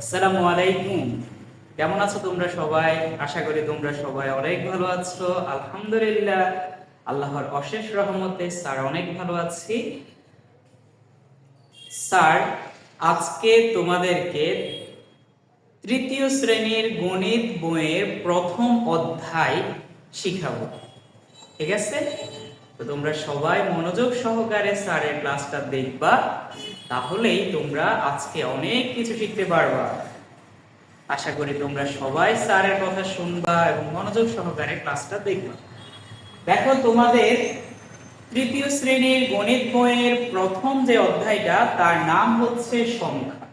আসসালামু আলাইকুম। কেমন আছো তোমরা সবাই? আশা করি তোমরা সবাই অনেক ভালো আছো। আলহামদুলিল্লাহ, আল্লাহর অশেষ রহমতে স্যার অনেক ভালো আছি। স্যার আজকে তোমাদেরকে তৃতীয় শ্রেণীর গণিত বইয়ের প্রথম অধ্যায় শিখাবো। ঠিক আছে? তো তোমরা সবাই মনোযোগ সহকারে স্যারের ক্লাসটা দেখবা, তাহলেই তোমরা আজকে অনেক কিছু শিখতে পারবা। আশা করি তোমরা সবাই স্যারের কথা শুনবা এবং মনোযোগ সহকারে ক্লাসটা দেখবা। দেখো, তোমাদের তৃতীয় শ্রেণীর গণিত বইয়ের প্রথম যে অধ্যায়টা তার নাম হচ্ছে সংখ্যা।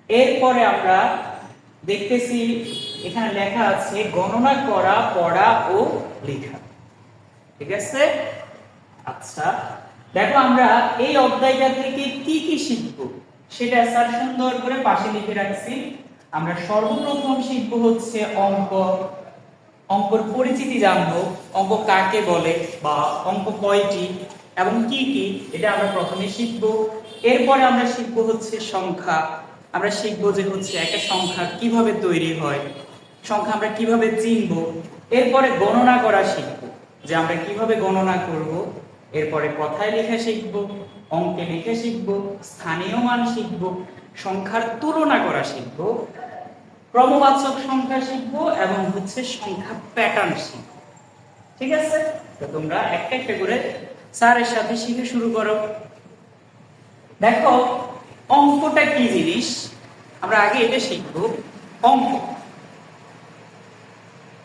এরপরে আমরা দেখতেছি এখানে লেখা আছে গণনা করা, পড়া ও লেখা। ঠিক আছে? আচ্ছা, দেখো আমরা এই অধ্যায়টা থেকে কি কি শিখবো সেটা স্যার সুন্দর করে পাশে লিখে রাখছি। আমরা সর্বপ্রথম শিখবো হচ্ছে অঙ্ক, অঙ্কর পরিচিতি জানবো, অঙ্ক কাকে বলে বা অঙ্ক কয়টি এবং কি কি, এটা আমরা প্রথমে শিখবো। এরপরে আমরা শিখবো হচ্ছে সংখ্যা। আমরা শিখবো যে হচ্ছে একটা সংখ্যা কিভাবে তৈরি হয়, সংখ্যা আমরা কিভাবে চিনবো। এরপরে গণনা করা শিখবো, যে আমরা কিভাবে গণনা করব। এরপরে কথায় লেখা শিখবো, অঙ্কে লেখা শিখবো, স্থানীয় মান শিখবো, সংখ্যার তুলনা করা শিখবো, ক্রমবাচক সংখ্যা শিখবো এবং হচ্ছে সংখ্যা প্যাটার্ন শিখবো। ঠিক আছে? তো তোমরা একটা একটা করে স্যারের সাথে শিখে শুরু করো। দেখো, অঙ্কটা কি জিনিস আমরা আগে এটা শিখবো। অঙ্ক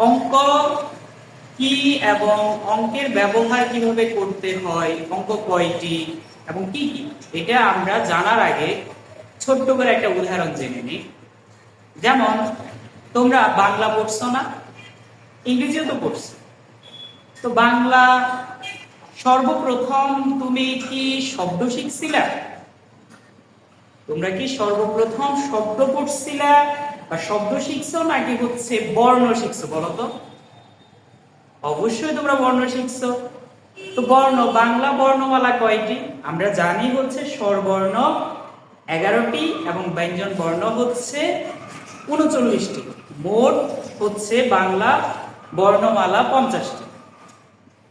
অঙ্ক কি এবং অঙ্কের ব্যবহার কিভাবে করতে হয়, অঙ্ক কয়টি এবং কি কি, এটা আমরা জানার আগে ছোট্ট করে একটা উদাহরণ জেনে নিই। যেমন তোমরা বাংলা পড়ছো না? ইংরেজিও তো পড়ছো। তো বাংলা সর্বপ্রথম তুমি কি শব্দ শিখছিলা? তোমরা কি সর্বপ্রথম শব্দ পড়ছিলা বা শব্দ শিখছো নাকি হচ্ছে বর্ণ শিখছো বলো তো? অবশ্যই তোমরা বর্ণ শিখছো। তো বর্ণ, বাংলা বর্ণমালা কয়টি? আমরা জানি হচ্ছে স্বরবর্ণ 11টি এবং ব্যঞ্জন বর্ণ হচ্ছে 39টি। মোট হচ্ছে বাংলা বর্ণমালা 50টি।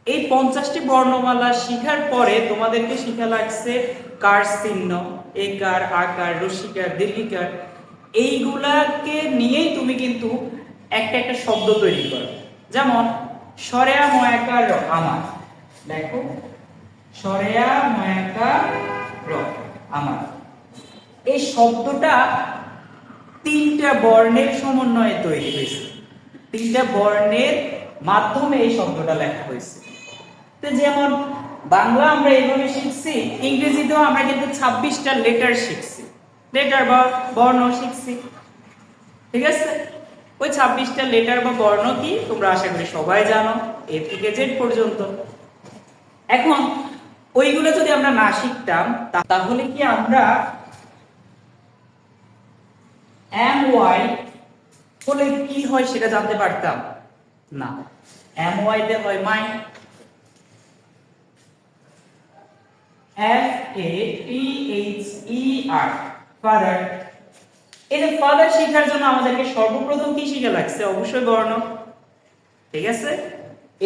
এই 50টি বর্ণমালা শিখার পরে তোমাদেরকে শিখা লাগছে কার চিহ্ন, একার, আকার, রসিকার, দীর্ঘিকার। এইগুলাকে নিয়েই তুমি কিন্তু একটা একটা শব্দ তৈরি করো। যেমন সরেয়া ময়াকার র, আমার। দেখো, সরেয়া ময়াকার র, আমার। এই শব্দটা তিনটা বর্ণের সমন্বয়ে তৈরি হয়েছে। তিনটা বর্ণের মাধ্যমে এই শব্দটা লেখা হয়েছে। তো যেমন বাংলা আমরা এইভাবে শিখছি, ইংরেজিতেও আমরা কিন্তু 26টা লেটার শিখছি, লেটার বা বর্ণ শিখছি। ঠিক আছে? ওই 26টা লেটার বা বর্ণ কি তোমরা আশা করি সবাই জানো, এ থেকে জেড পর্যন্ত। এখন ওইগুলো যদি আমরা না শিখতাম তাহলে কি আমরা এম ওয়াই হলে কি হয় সেটা জানতে পারতাম না। এম ওয়াই তে হয় my, F A T H E R, father. এই যে ফাদার শেখার জন্য আমাদেরকে সর্বপ্রথম কি শিখা লাগছে? অবশ্যই বর্ণ। ঠিক আছে?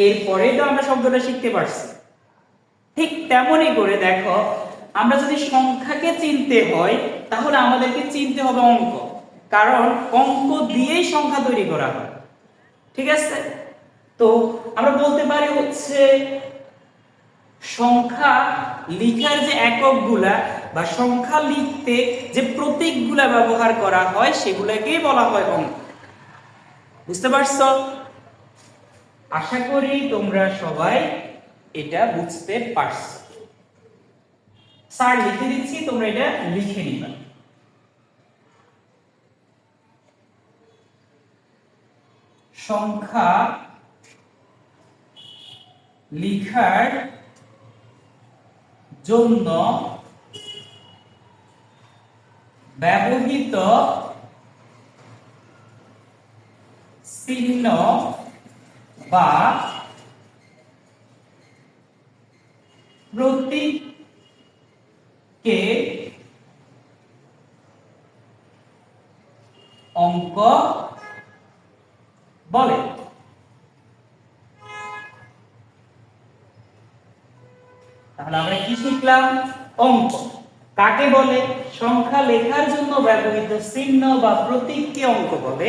এরপরেই তো আমরা শব্দটা শিখতে পারছি। ঠিক তেমনই করে দেখো, আমরা যদি সংখ্যাকে চিনতে হয় তাহলে আমাদেরকে চিনতে হবে অঙ্ক, কারণ অঙ্ক দিয়েই সংখ্যা তৈরি করা হয়। ঠিক আছে? তো আমরা বলতে পারি হচ্ছে সংখ্যা লিখার যে এককগুলা বা সংখ্যা লিখতে যে প্রতীকগুলা ব্যবহার করা হয় সেগুলোকেই বলা হয় অঙ্ক। বুঝতে পারছো? আশা করি তোমরা সবাই এটা বুঝতে পারছো। স্যার লিখে দিচ্ছি, তোমরা এটা লিখে নিবা। সংখ্যা লিখার জন্য ব্যবহৃত চিহ্ন বা প্রতীককে অঙ্ক বলে। তাহলে আমরা কি শিখলাম? অঙ্ক কাকে বলে? সংখ্যা লেখার জন্য ব্যবহৃত চিহ্ন বা প্রতীককে অঙ্ক বলে।